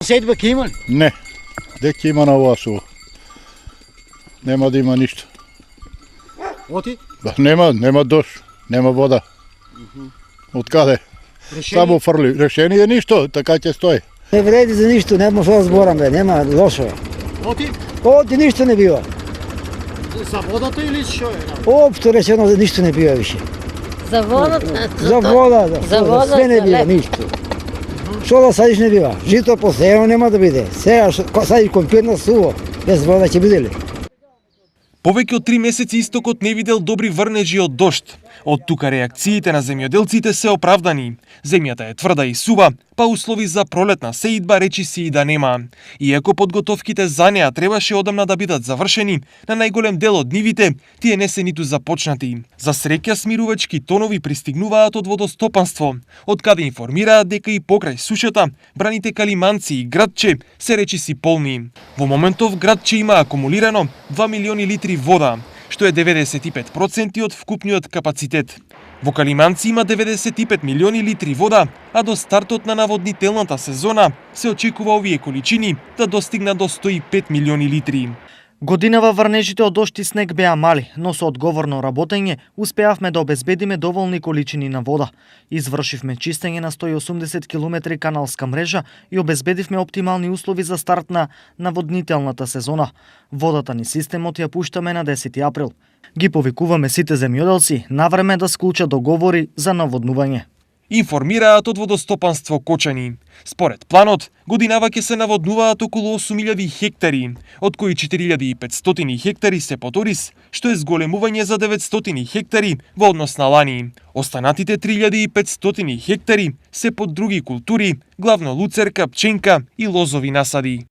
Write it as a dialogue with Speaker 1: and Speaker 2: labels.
Speaker 1: Седба ќе има ли?
Speaker 2: Не, дека има на ова суво. Нема да има ништо.
Speaker 1: Оти?
Speaker 2: Нема дош, нема вода. Од каде? Само фрли. Решение ништо, така ќе стои.
Speaker 3: Не вреди за ништо, нема што да зборам, бе, нема лошо е.
Speaker 1: Оти?
Speaker 3: Оти ништо не бива.
Speaker 1: За водата или што е?
Speaker 3: Општо речено ништо не бива више.
Speaker 4: За водата.
Speaker 3: За вода,
Speaker 4: За водата,
Speaker 3: све не бива,
Speaker 4: леп.
Speaker 3: ништо. Што да садиш не бива. Жито посејано нема да биде. Сега садиш компирна суво, без вода ќе биде ли?
Speaker 5: Повеќе од 3 месеци истокот не видел добри врнежи од дожд. Од тука реакциите на земјоделците се оправдани. Земјата е тврда и сува, па услови за пролетна сеидба речиси и да нема. Иако подготовките за неа требаше одамна да бидат завршени, на најголем дел од нивите тие не се ниту започнати. За среќа смирувачки тонови пристигнуваат од водостопанство, од каде информираат дека и покрај сушата, браните Калиманци и Градче се речиси полни. Во моментов Градче има акумулирано 2 милиони литри вода, што е 95% од вкупниот капацитет. Во Калиманци има 95 милиони литри вода, а до стартот на наводнителната сезона се очекува овие количини да достигнат до 105 милиони литри.
Speaker 6: Годинава врнежите од дожд и снег беа мали, но со одговорно работење успеавме да обезбедиме доволни количини на вода. Извршивме чистење на 180 км каналска мрежа и обезбедивме оптимални услови за старт на наводнителната сезона. Водата ни системот ја пуштаме на 10 април. Ги повикуваме сите земјоделци навреме да склучат договори за наводнување.
Speaker 5: Информираат од водостопанство Кочани. Според планот, годинава ќе се наводнуваат околу 8000 хектари, од кои 4500 хектари се под ориз, што е зголемување за 900 хектари во однос на лани. Останатите 3500 хектари се под други култури, главно луцерка, пченка и лозови насади.